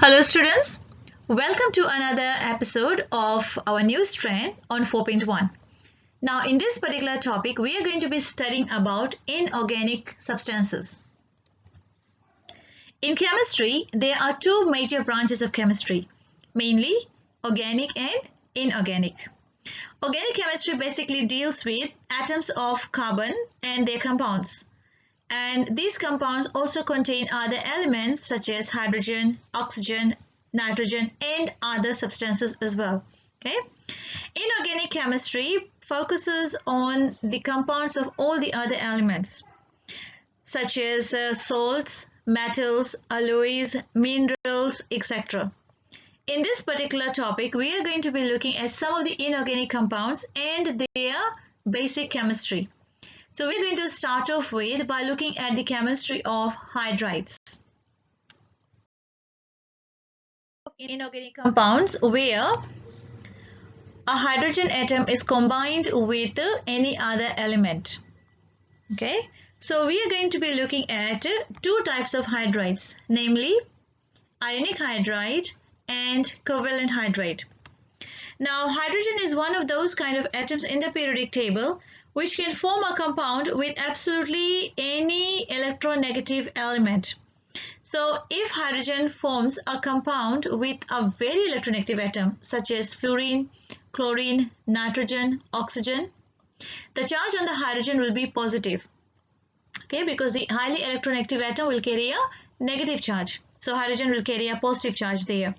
Hello students, welcome to another episode of our new strand on 4.1. Now in this particular topic we are going to be studying about inorganic substances. In chemistry there are two major branches of chemistry, mainly organic and inorganic. Organic chemistry basically deals with atoms of carbon and their compounds. And these compounds also contain other elements such as hydrogen, oxygen, nitrogen and other substances as well. Okay. Inorganic chemistry focuses on the compounds of all the other elements such as salts, metals, alloys, minerals, etc. In this particular topic, we are going to be looking at some of the inorganic compounds and their basic chemistry. So we're going to start off with by looking at the chemistry of hydrides. Inorganic compounds where a hydrogen atom is combined with any other element. Okay, so we are going to be looking at two types of hydrides, namely ionic hydride and covalent hydride. Now hydrogen is one of those kind of atoms in the periodic table which can form a compound with absolutely any electronegative element. So if hydrogen forms a compound with a very electronegative atom such as fluorine, chlorine, nitrogen, oxygen, the charge on the hydrogen will be positive. Okay, because the highly electronegative atom will carry a negative charge. So hydrogen will carry a positive charge there.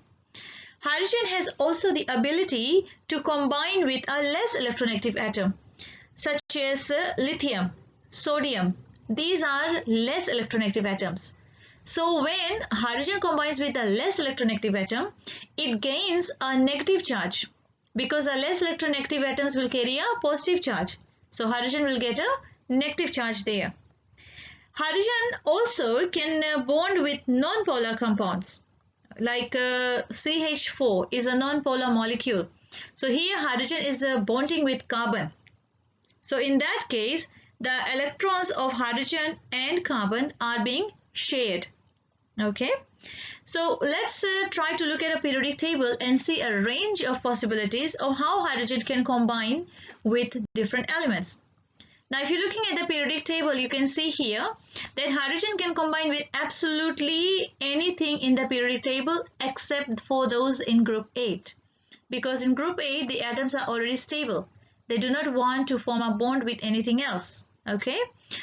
Hydrogen has also the ability to combine with a less electronegative atom such as lithium, sodium. These are less electronegative atoms. So when hydrogen combines with a less electronegative atom, it gains a negative charge because a less electronegative atoms will carry a positive charge. So hydrogen will get a negative charge there. Hydrogen also can bond with non-polar compounds like CH4 is a non-polar molecule. So here hydrogen is bonding with carbon. So in that case, the electrons of hydrogen and carbon are being shared. Okay. So let's try to look at a periodic table and see a range of possibilities of how hydrogen can combine with different elements. Now if you're looking at the periodic table, you can see here that hydrogen can combine with absolutely anything in the periodic table except for those in group 8. Because in group 8, the atoms are already stable. They do not want to form a bond with anything else. Okay.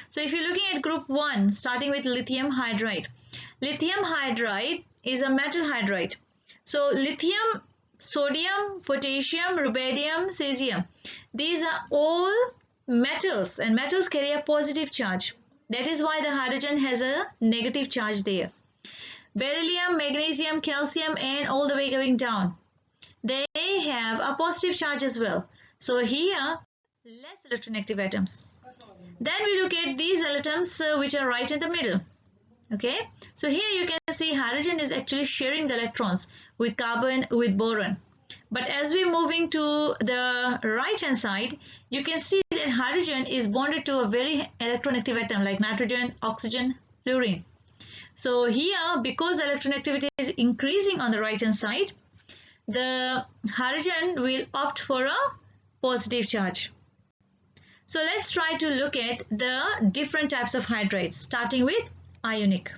So if you're looking at group 1, starting with lithium hydride. Lithium hydride is a metal hydride. So lithium, sodium, potassium, rubidium, cesium. These are all metals and metals carry a positive charge. That is why the hydrogen has a negative charge there. Beryllium, magnesium, calcium and all the way going down. They have a positive charge as well. So here less electronegative atoms. Then we look at these atoms which are right in the middle. Okay, so here you can see hydrogen is actually sharing the electrons with carbon, with boron. But as we're moving to the right hand side, you can see that hydrogen is bonded to a very electronegative atom like nitrogen, oxygen, fluorine. So here, because electronegativity is increasing on the right hand side, the hydrogen will opt for a positive charge. So let's try to look at the different types of hydrides, starting with ionic.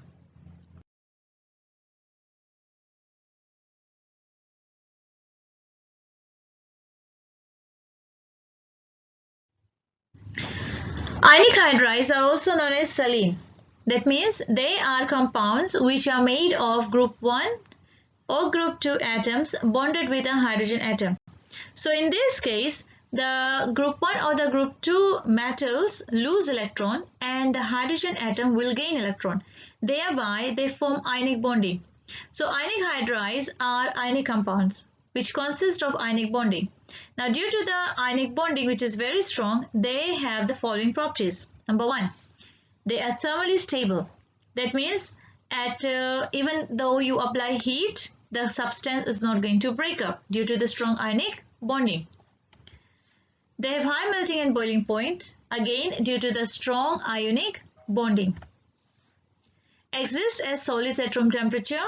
Ionic hydrides are also known as saline. That means they are compounds which are made of group 1 or group 2 atoms bonded with a hydrogen atom. So in this case, the group 1 or the group 2 metals lose electron and the hydrogen atom will gain electron. Thereby, they form ionic bonding. So ionic hydrides are ionic compounds which consist of ionic bonding. Now due to the ionic bonding which is very strong, they have the following properties. Number 1, they are thermally stable. That means at even though you apply heat, the substance is not going to break up due to the strong ionic bonding. They have high melting and boiling point, again due to the strong ionic bonding. Exist as solids at room temperature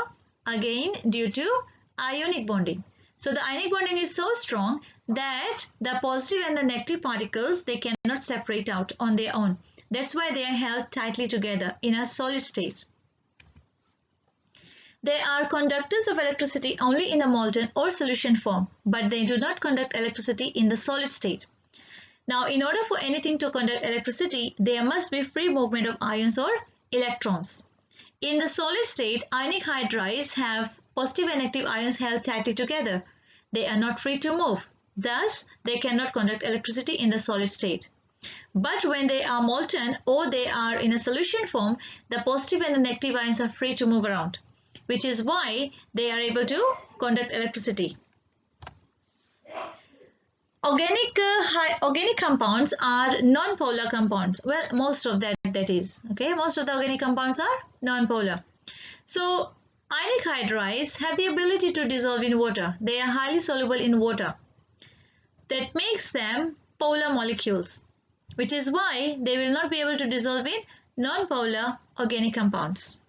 again due to ionic bonding. So the ionic bonding is so strong that the positive and the negative particles, they cannot separate out on their own. That's why they are held tightly together in a solid state. They are conductors of electricity only in the molten or solution form, but they do not conduct electricity in the solid state. Now, in order for anything to conduct electricity, there must be free movement of ions or electrons. In the solid state, ionic hydrides have positive and negative ions held tightly together. They are not free to move. Thus, they cannot conduct electricity in the solid state. But when they are molten or they are in a solution form, the positive and the negative ions are free to move around, which is why they are able to conduct electricity. Organic compounds are non-polar compounds. Well, most of that is. Okay, most of the organic compounds are non-polar. So, ionic hydrides have the ability to dissolve in water. They are highly soluble in water. That makes them polar molecules, which is why they will not be able to dissolve in non-polar organic compounds.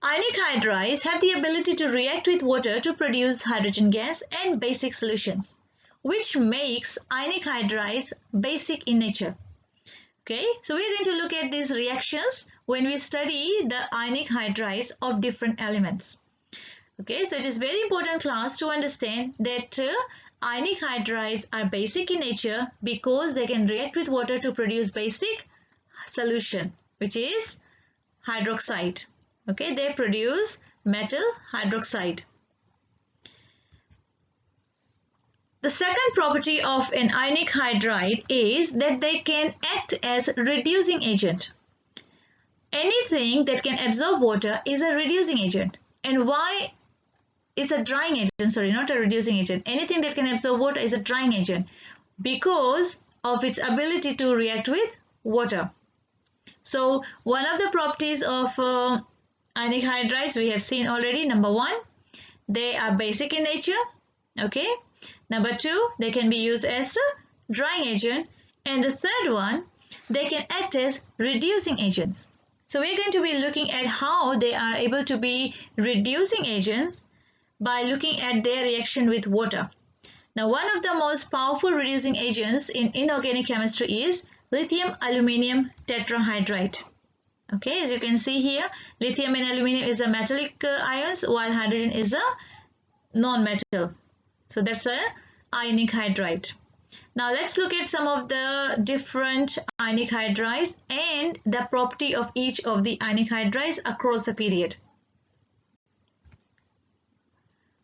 Ionic hydrides have the ability to react with water to produce hydrogen gas and basic solutions, which makes ionic hydrides basic in nature. Okay, so we're going to look at these reactions when we study the ionic hydrides of different elements. Okay, so it is very important, class, to understand that ionic hydrides are basic in nature because they can react with water to produce basic solution, which is hydroxide. Okay, they produce metal hydroxide. The second property of an ionic hydride is that they can act as reducing agent. Anything that can absorb water is a reducing agent. And why? It's a drying agent, sorry, not a reducing agent. Anything that can absorb water is a drying agent because of its ability to react with water. So one of the properties of ionic hydrides we have seen already. Number one, they are basic in nature. Okay. Number two, they can be used as a drying agent. And the third one, they can act as reducing agents. So we're going to be looking at how they are able to be reducing agents by looking at their reaction with water. Now, one of the most powerful reducing agents in inorganic chemistry is lithium aluminium tetrahydride. Okay, as you can see here, lithium and aluminium is a metallic ions, while hydrogen is a non-metal. So that's a ionic hydride. Now let's look at some of the different ionic hydrides and the property of each of the ionic hydrides across the period.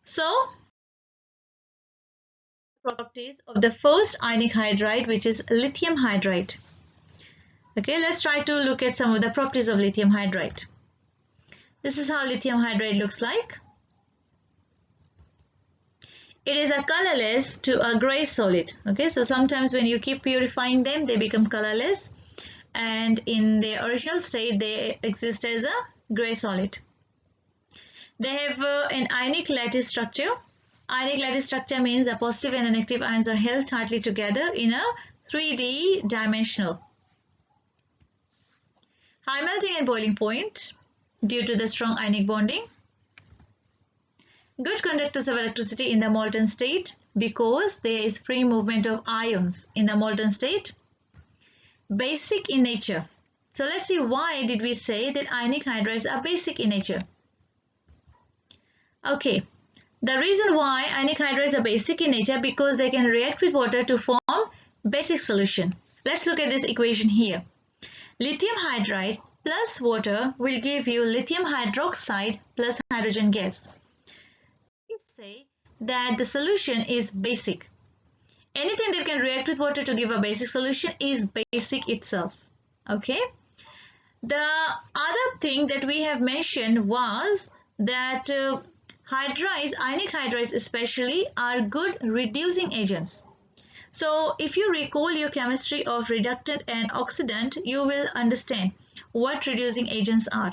So, properties of the first ionic hydride, which is lithium hydride. Okay, let's try to look at some of the properties of lithium hydride. This is how lithium hydride looks like. It is a colorless to a gray solid. Okay, so sometimes when you keep purifying them, they become colorless, and in their original state, they exist as a gray solid. They have an ionic lattice structure. Ionic lattice structure means the positive and the negative ions are held tightly together in a 3D dimensional. High melting and boiling point due to the strong ionic bonding. Good conductors of electricity in the molten state because there is free movement of ions in the molten state. Basic in nature. So let's see, why did we say that ionic hydrides are basic in nature? Okay, the reason why ionic hydrides are basic in nature because they can react with water to form basic solution. Let's look at this equation here. Lithium hydride plus water will give you lithium hydroxide plus hydrogen gas. We say that the solution is basic. Anything that can react with water to give a basic solution is basic itself. Okay. The other thing that we have mentioned was that hydrides, ionic hydrides especially, are good reducing agents. So if you recall your chemistry of reductant and oxidant, you will understand what reducing agents are.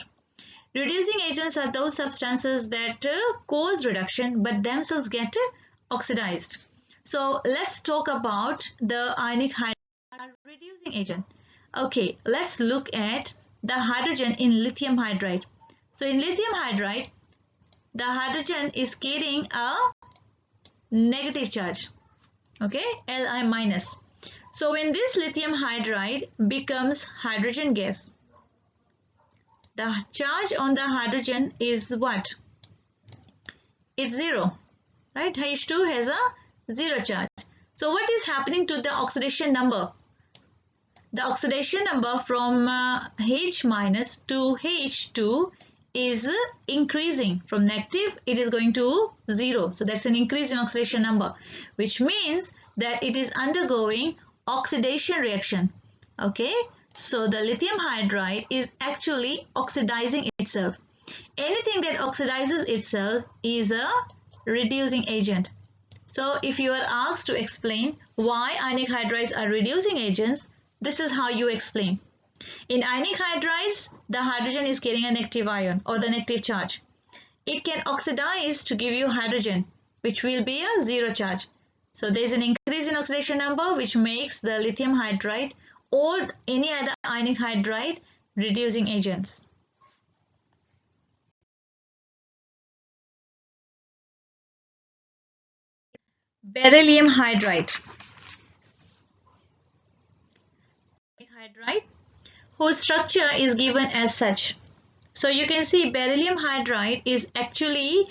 Reducing agents are those substances that cause reduction but themselves get oxidized. So let's talk about the ionic hydride reducing agent. Okay, let's look at the hydrogen in lithium hydride. So in lithium hydride, the hydrogen is carrying a negative charge, okay, Li minus. So when this lithium hydride becomes hydrogen gas, the charge on the hydrogen is what? It's 0, right? H2 has a 0 charge. So what is happening to the oxidation number? The oxidation number from H minus to H2 is increasing. From negative, it is going to 0. So that's an increase in oxidation number, which means that it is undergoing oxidation reaction. Okay, so the lithium hydride is actually oxidizing itself. Anything that oxidizes itself is a reducing agent. So if you are asked to explain why ionic hydrides are reducing agents, this is how you explain. In ionic hydrides, the hydrogen is carrying a negative ion or the negative charge. It can oxidize to give you hydrogen, which will be a 0 charge. So there is an increase in oxidation number, which makes the lithium hydride or any other ionic hydride reducing agents. Beryllium hydride. Hydride whose structure is given as such. So you can see beryllium hydride is actually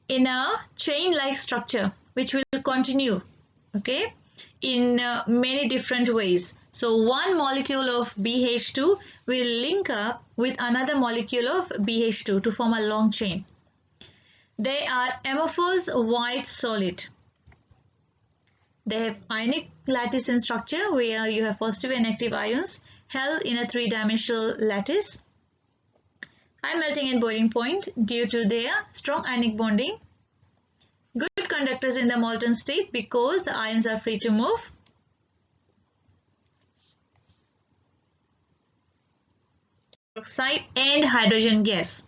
in a chain-like structure which will continue, okay, in many different ways. So one molecule of BH2 will link up with another molecule of BH2 to form a long chain. They are amorphous white solid. They have ionic lattice in structure where you have positive and negative ions held in a three-dimensional lattice. High melting and boiling point due to their strong ionic bonding. Good conductors in the molten state because the ions are free to move. Oxide and hydrogen gas.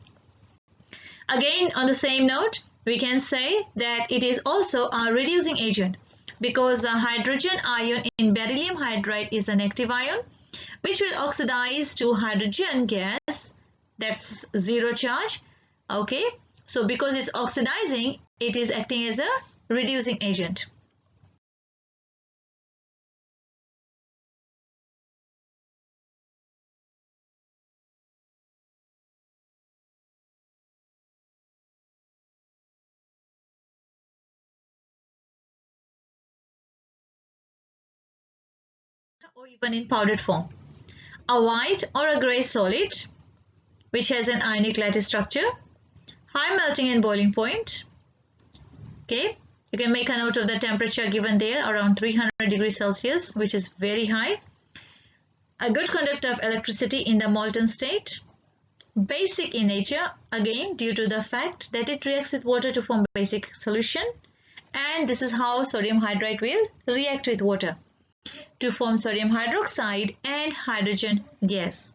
Again, on the same note, we can say that it is also a reducing agent because the hydrogen ion in beryllium hydride is a negative ion which will oxidize to hydrogen gas, that's 0 charge. Okay, so because it's oxidizing, it is acting as a reducing agent. Or even in powdered form. A white or a gray solid which has an ionic lattice structure, high melting and boiling point. Okay, you can make a note of the temperature given there around 300 degrees Celsius, which is very high. A good conductor of electricity in the molten state. Basic in nature, again due to the fact that it reacts with water to form basic solution, and this is how sodium hydride will react with water to form sodium hydroxide and hydrogen gas.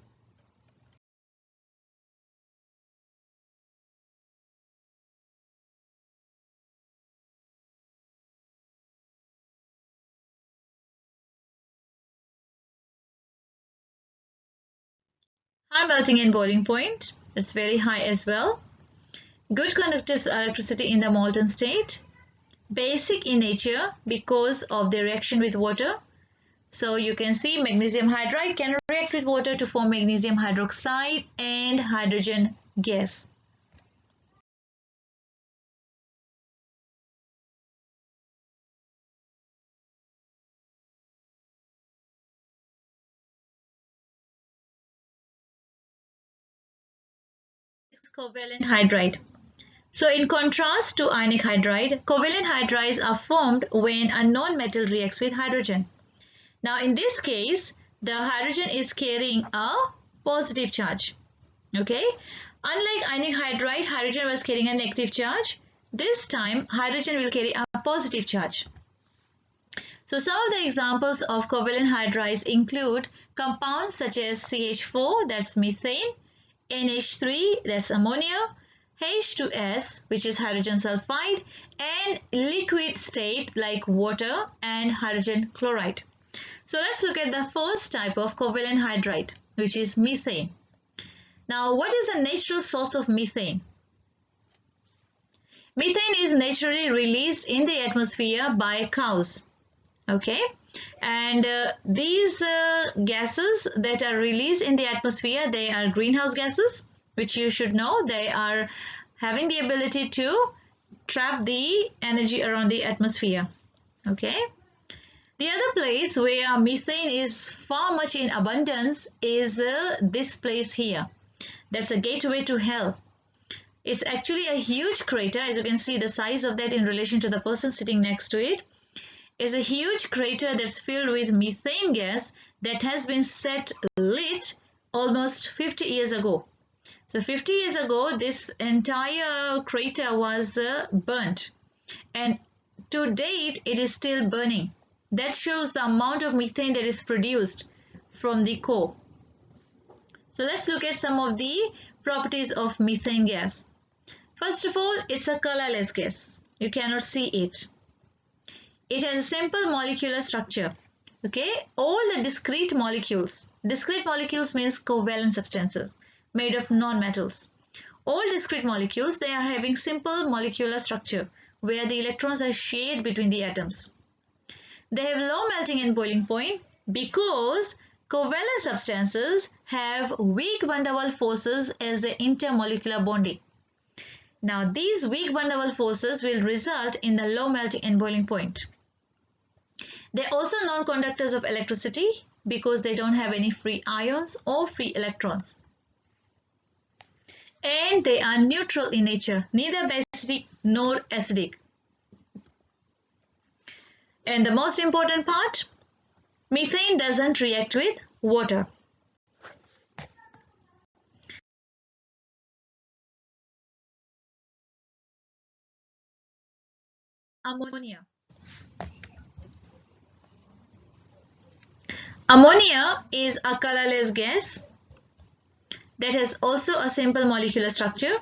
High melting and boiling point, it's very high as well. Good conductive electricity in the molten state. Basic in nature because of the reaction with water. So you can see magnesium hydride can react with water to form magnesium hydroxide and hydrogen gas. Covalent hydride. So in contrast to ionic hydride, covalent hydrides are formed when a non-metal reacts with hydrogen. Now in this case, the hydrogen is carrying a positive charge. Okay, unlike ionic hydride, hydrogen was carrying a negative charge. This time, hydrogen will carry a positive charge. So some of the examples of covalent hydrides include compounds such as CH4, that's methane, NH3, that's ammonia, H2S, which is hydrogen sulfide, and liquid state like water and hydrogen chloride. So let's look at the first type of covalent hydride, which is methane. Now, what is the natural source of methane? Methane is naturally released in the atmosphere by cows. Okay, and these gases that are released in the atmosphere, they are greenhouse gases, which you should know. They are having the ability to trap the energy around the atmosphere. Okay, the other place where methane is far much in abundance is this place here. That's a gateway to hell. It's actually a huge crater. As you can see, the size of that in relation to the person sitting next to it. It's a huge crater that's filled with methane gas that has been set lit almost 50 years ago. So 50 years ago, this entire crater was burnt, and to date it is still burning. That shows the amount of methane that is produced from the core. So let's look at some of the properties of methane gas. First of all, it's a colorless gas. You cannot see it. It has a simple molecular structure. Okay, all the discrete molecules means covalent substances made of non-metals. All discrete molecules, they are having simple molecular structure where the electrons are shared between the atoms. They have low melting and boiling point because covalent substances have weak van der Waals forces as the intermolecular bonding. Now, these weak van der Waals forces will result in the low melting and boiling point. They are also non-conductors of electricity because they don't have any free ions or free electrons. And they are neutral in nature, neither basic nor acidic. And the most important part, methane doesn't react with water. Ammonia. Ammonia is a colorless gas that has also a simple molecular structure,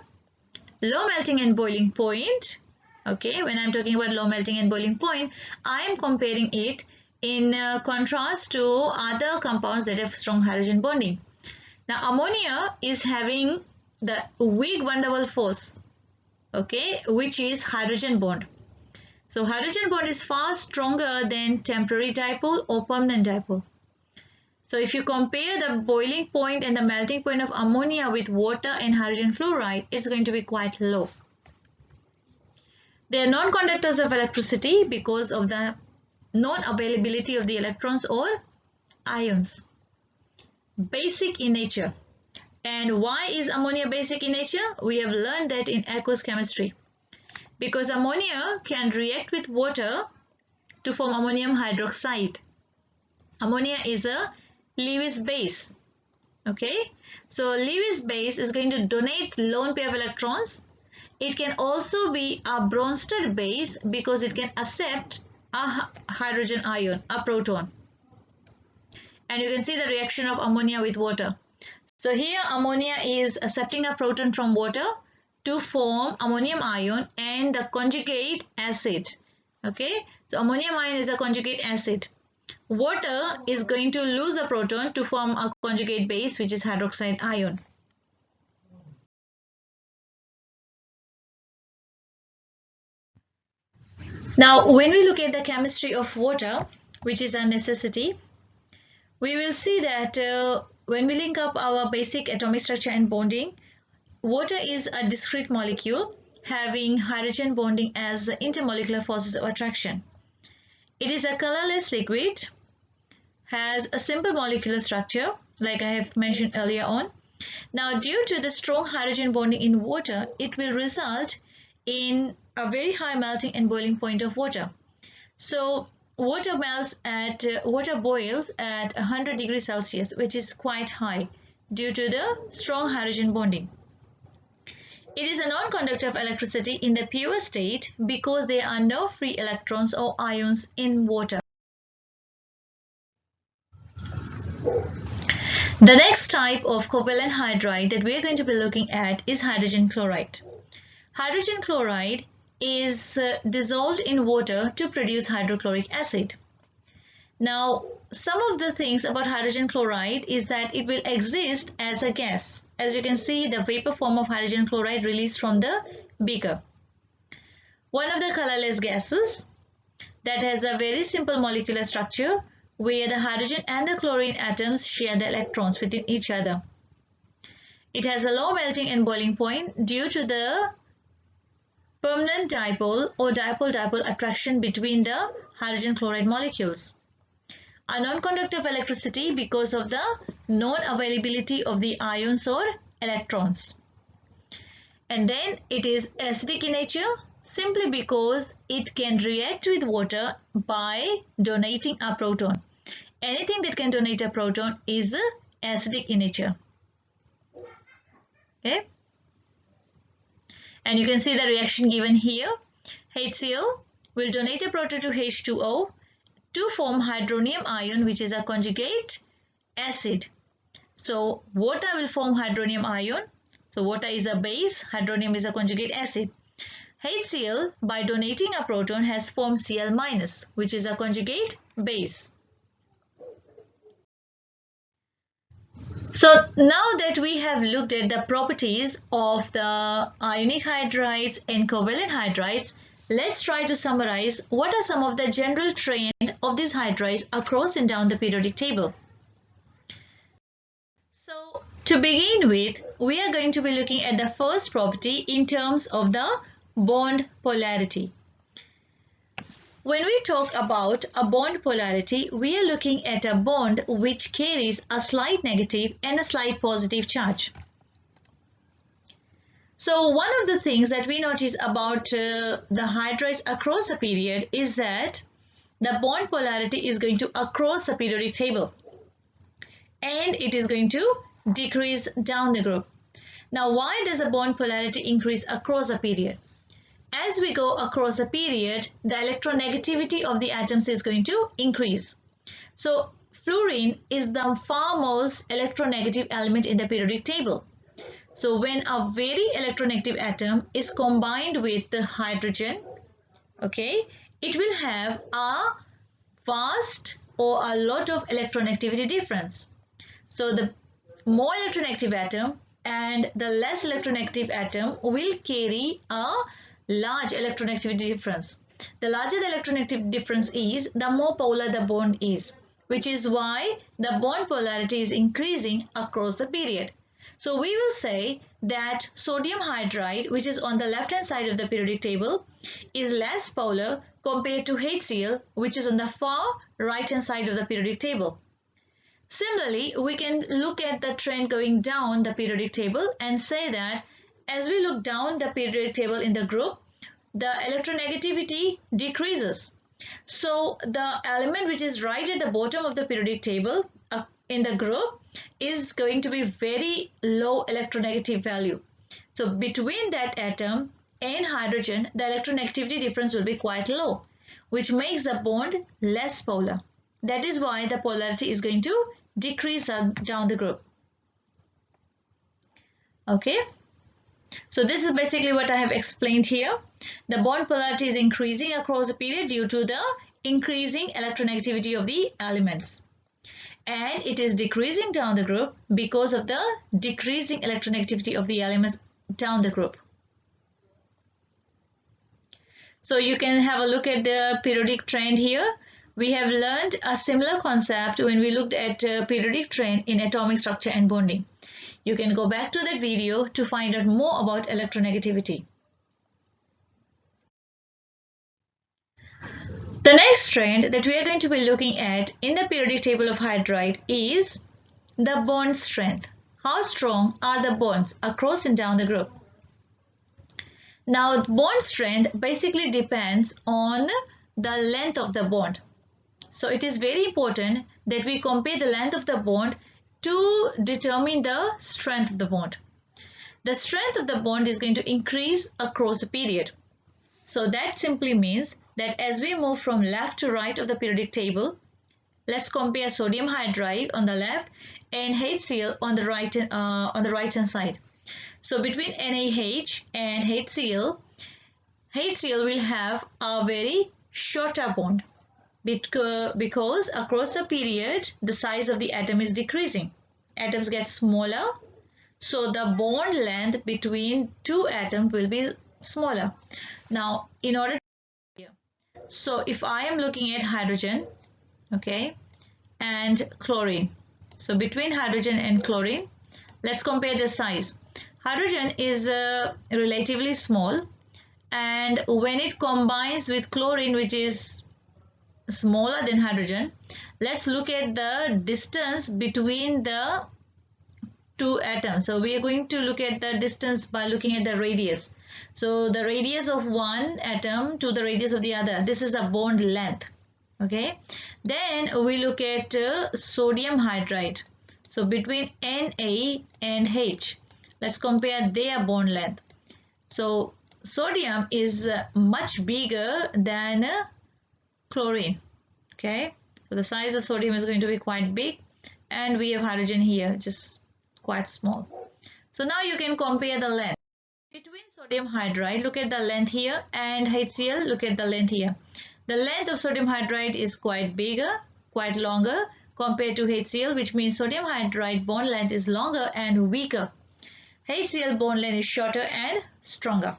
low melting and boiling point. Okay, when I'm talking about low melting and boiling point, I am comparing it in contrast to other compounds that have strong hydrogen bonding. Now, ammonia is having the weak van der Waals force, okay, which is hydrogen bond. So, hydrogen bond is far stronger than temporary dipole or permanent dipole. So, if you compare the boiling point and the melting point of ammonia with water and hydrogen fluoride, it's going to be quite low. They are non-conductors of electricity because of the non-availability of the electrons or ions. Basic in nature. And why is ammonia basic in nature? We have learned that in aqueous chemistry. Because ammonia can react with water to form ammonium hydroxide. Ammonia is a Lewis base. Okay, so Lewis base is going to donate lone pair of electrons. It can also be a Bronsted base because it can accept a hydrogen ion, a proton. And you can see the reaction of ammonia with water. So here ammonia is accepting a proton from water to form ammonium ion and the conjugate acid. Okay, so ammonium ion is a conjugate acid. Water is going to lose a proton to form a conjugate base, which is hydroxide ion. Now, when we look at the chemistry of water, which is a necessity, we will see that when we link up our basic atomic structure and bonding, water is a discrete molecule having hydrogen bonding as intermolecular forces of attraction. It is a colorless liquid, has a simple molecular structure like I have mentioned earlier on. Now, due to the strong hydrogen bonding in water, it will result in a very high melting and boiling point of water. So water boils at 100 degrees Celsius, which is quite high due to the strong hydrogen bonding. It is a non-conductor of electricity in the pure state because there are no free electrons or ions in water. The next type of covalent hydride that we are going to be looking at is hydrogen chloride. Hydrogen chloride is dissolved in water to produce hydrochloric acid. Now, some of the things about hydrogen chloride is that it will exist as a gas as you can see, the vapor form of hydrogen chloride released from the beaker. One of the colorless gases that has a very simple molecular structure where the hydrogen and the chlorine atoms share the electrons within each other. It has a low melting and boiling point due to the permanent dipole or dipole-dipole attraction between the hydrogen chloride molecules. A non-conductor of electricity because of the non-availability of the ions or electrons. And then it is acidic in nature simply because it can react with water by donating a proton. Anything that can donate a proton is acidic in nature. Okay? And you can see the reaction given here. HCl will donate a proton to H2O to form hydronium ion, which is a conjugate acid. So water will form hydronium ion. So water is a base, hydronium is a conjugate acid. HCl, by donating a proton, has formed Cl-, which is a conjugate base. So now that we have looked at the properties of the ionic hydrides and covalent hydrides, let's try to summarize what are some of the general trend of these hydrides across and down the periodic table. So to begin with, we are going to be looking at the first property in terms of the bond polarity. When we talk about a bond polarity, we are looking at a bond which carries a slight negative and a slight positive charge. So one of the things that we notice about the hydrides across a period is that the bond polarity is going to across a periodic table and it is going to decrease down the group. Now why does a bond polarity increase across a period? As we go across a period, the electronegativity of the atoms is going to increase. So fluorine is the far most electronegative element in the periodic table. So when a very electronegative atom is combined with the hydrogen, okay, it will have a vast or a lot of electronegativity difference. So the more electronegative atom and the less electronegative atom will carry a large electronegativity difference. The larger the electronegativity difference is, the more polar the bond is, which is why the bond polarity is increasing across the period. So we will say that sodium hydride, which is on the left hand side of the periodic table, is less polar compared to HCl, which is on the far right hand side of the periodic table. Similarly, we can look at the trend going down the periodic table and say that as we look down the periodic table in the group, the electronegativity decreases. So the element which is right at the bottom of the periodic table in the group is going to be very low electronegative value. So between that atom and hydrogen, the electronegativity difference will be quite low, which makes the bond less polar. That is why the polarity is going to decrease down the group. Okay. So this is basically what I have explained here. The bond polarity is increasing across the period due to the increasing electronegativity of the elements. And it is decreasing down the group because of the decreasing electronegativity of the elements down the group. So you can have a look at the periodic trend here. We have learned a similar concept when we looked at periodic trend in atomic structure and bonding. You can go back to that video to find out more about electronegativity. The next trend that we are going to be looking at in the periodic table of hydride is the bond strength. How strong are the bonds across and down the group? Now, bond strength basically depends on the length of the bond. So it is very important that we compare the length of the bond to determine the strength of the bond. The strength of the bond is going to increase across a period. So that simply means that as we move from left to right of the periodic table, let's compare sodium hydride on the left and HCl on the right hand side. So between NaH and HCl, HCl will have a very shorter bond because across the period the size of the atom is decreasing. Atoms get smaller, So the bond length between two atoms will be smaller. Now, in order to, so if I am looking at hydrogen, okay, and chlorine. So between hydrogen and chlorine, let's compare the size. Hydrogen is relatively small, and when it combines with chlorine, which is smaller than hydrogen, let's look at the distance between the two atoms. So we are going to look at the distance by looking at the radius. So the radius of one atom to the radius of the other, this is the bond length. Okay, then we look at sodium hydride. So between Na and H, let's compare their bond length. So sodium is much bigger than chlorine. Okay, so the size of sodium is going to be quite big, and we have hydrogen here, just quite small. So now you can compare the length between sodium hydride. Look at the length here, and HCl, look at the length here. The length of sodium hydride is quite bigger, quite longer compared to HCl, which means sodium hydride bond length is longer and weaker. HCl bond length is shorter and stronger.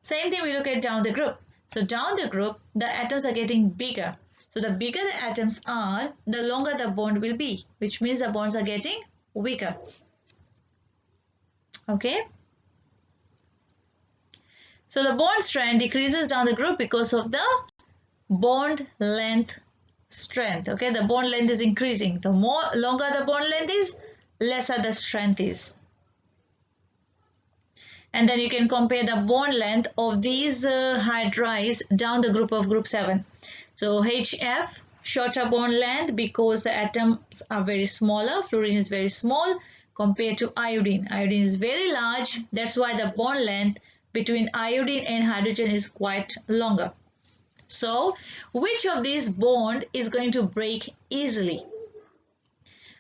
Same thing we look at down the group. So down the group, the atoms are getting bigger. So the bigger the atoms are, the longer the bond will be, which means the bonds are getting weaker. Okay. So the bond strength decreases down the group because of the bond length strength. Okay, the bond length is increasing. The longer the bond length is, lesser the strength is. And then you can compare the bond length of these hydrides down the group of group 7. So HF, shorter bond length because the atoms are very smaller. Fluorine is very small compared to iodine. Iodine is very large. That's why the bond length between iodine and hydrogen is quite longer. So which of these bond is going to break easily?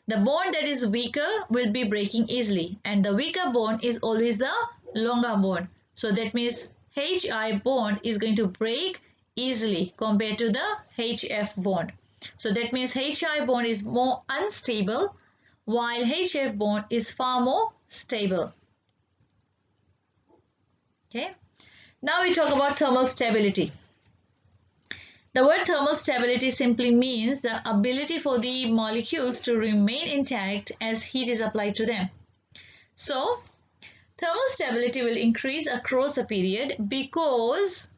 The bond that is weaker will be breaking easily, and the weaker bond is always the longer bond. So that means HI bond is going to break easily compared to the HF bond. So that means HI bond is more unstable while HF bond is far more stable. Okay. Now we talk about thermal stability. The word thermal stability simply means the ability for the molecules to remain intact as heat is applied to them. So thermal stability will increase across a period because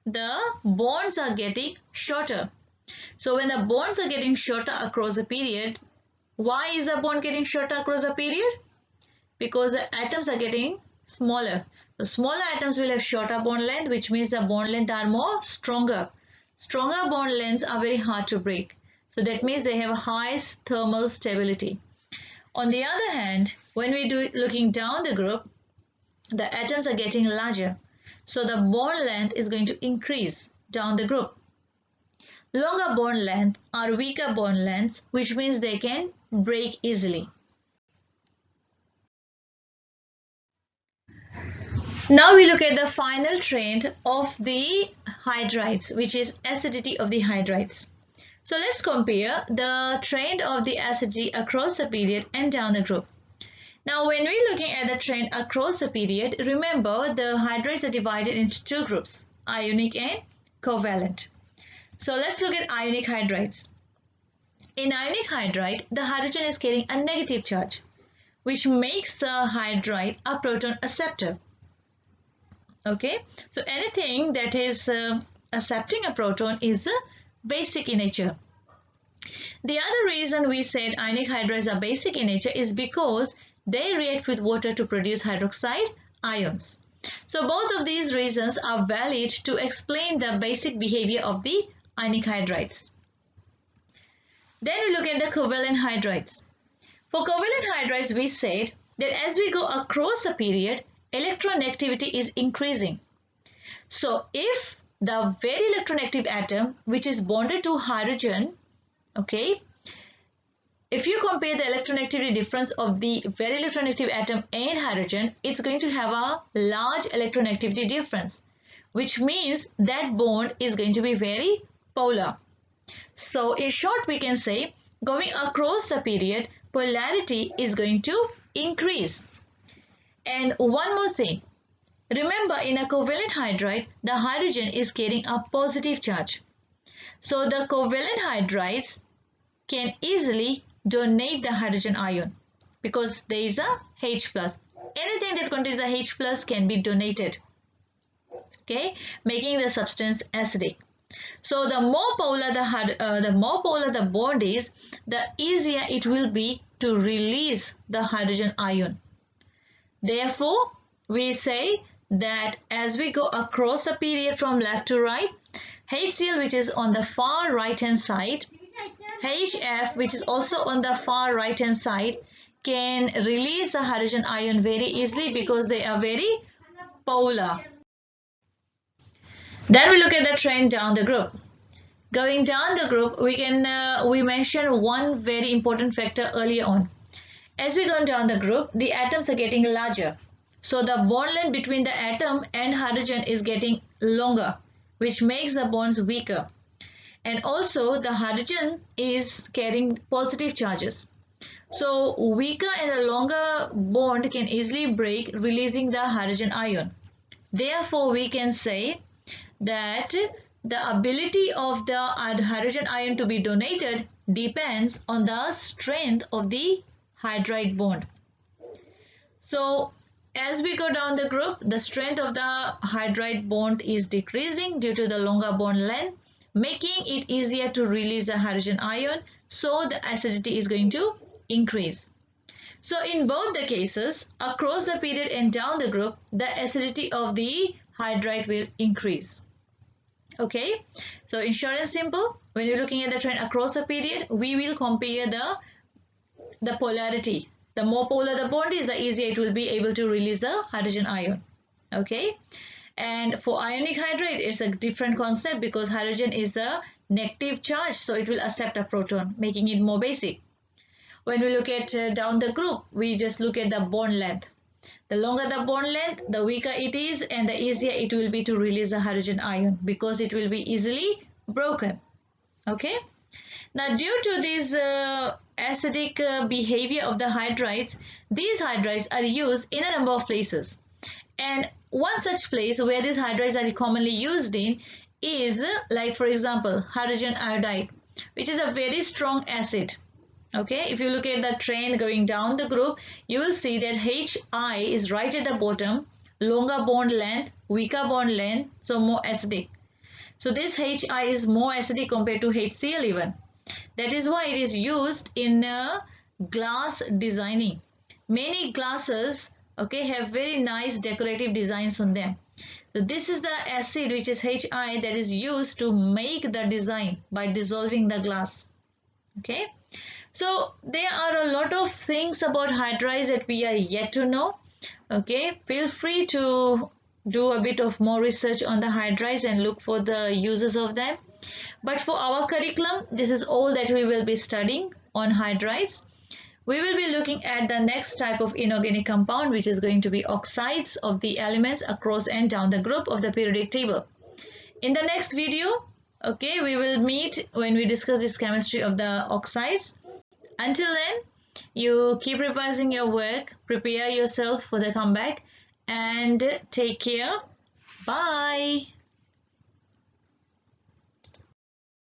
the bonds are getting shorter. So when the bonds are getting shorter across a period, why is the bond getting shorter across a period? Because the atoms are getting smaller. The smaller atoms will have shorter bond length, which means the bond length are more stronger. Stronger bond lengths are very hard to break. So that means they have a high thermal stability. On the other hand, when we do looking down the group, the atoms are getting larger. So the bond length is going to increase down the group. Longer bond length are weaker bond lengths, which means they can break easily. Now we look at the final trend of the hydrides, which is acidity of the hydrides. So let's compare the trend of the acidity across the period and down the group. Now when we're looking at the trend across the period, remember the hydrides are divided into two groups, ionic and covalent. So let's look at ionic hydrides. In ionic hydride, the hydrogen is carrying a negative charge, which makes the hydride a proton acceptor. Okay, so anything that is accepting a proton is basic in nature. The other reason we said ionic hydrides are basic in nature is because they react with water to produce hydroxide ions. So both of these reasons are valid to explain the basic behavior of the ionic hydrides. Then we look at the covalent hydrides. For covalent hydrides, we said that as we go across a period, electronegativity is increasing. So if the very electronegative atom which is bonded to hydrogen, okay, if you compare the electronegativity difference of the very electronegative atom and hydrogen, it's going to have a large electronegativity difference, which means that bond is going to be very polar. So in short, we can say going across the period, polarity is going to increase. And one more thing, remember in a covalent hydride, the hydrogen is getting a positive charge. So the covalent hydrides can easily donate the hydrogen ion because there is a H plus. Anything that contains a H plus can be donated, okay, making the substance acidic. So the more polar the bond is, the easier it will be to release the hydrogen ion. Therefore, we say that as we go across a period from left to right, HCl, which is on the far right hand side, HF, which is also on the far right hand side, can release the hydrogen ion very easily because they are very polar. Then we look at the trend down the group. Going down the group, we mentioned one very important factor earlier on. As we go down the group, the atoms are getting larger. So the bond length between the atom and hydrogen is getting longer, which makes the bonds weaker. And also the hydrogen is carrying positive charges. So weaker and a longer bond can easily break, releasing the hydrogen ion. Therefore, we can say that the ability of the hydrogen ion to be donated depends on the strength of the hydride bond. So as we go down the group, the strength of the hydride bond is decreasing due to the longer bond length, making it easier to release the hydrogen ion, so the acidity is going to increase. So in both the cases, across the period and down the group, the acidity of the hydride will increase. Okay, so in short and simple, when you're looking at the trend across a period, we will compare the polarity. The more polar the bond is, the easier it will be able to release the hydrogen ion. Okay, and for ionic hydride, it's a different concept because hydrogen is a negative charge, so it will accept a proton, making it more basic. When we look at down the group, we just look at the bond length. The longer the bond length, the weaker it is, and the easier it will be to release the hydrogen ion because it will be easily broken. Okay. Now, due to this acidic behavior of the hydrides, these hydrides are used in a number of places. And one such place where these hydrides are commonly used in is, like for example, hydrogen iodide, which is a very strong acid. Okay, if you look at the trend going down the group, you will see that Hi is right at the bottom, longer bond length, weaker bond length, so more acidic. So this Hi is more acidic compared to HCl even. That is why it is used in glass designing. Many glasses, okay, have very nice decorative designs on them. So this is the acid, which is Hi, that is used to make the design by dissolving the glass. Okay. So there are a lot of things about hydrides that we are yet to know. Okay, feel free to do a bit of more research on the hydrides and look for the uses of them. But for our curriculum, this is all that we will be studying on hydrides. We will be looking at the next type of inorganic compound, which is going to be oxides of the elements across and down the group of the periodic table. In the next video, okay, we will meet when we discuss this chemistry of the oxides. Until then, you keep revising your work, prepare yourself for the comeback, and take care. Bye.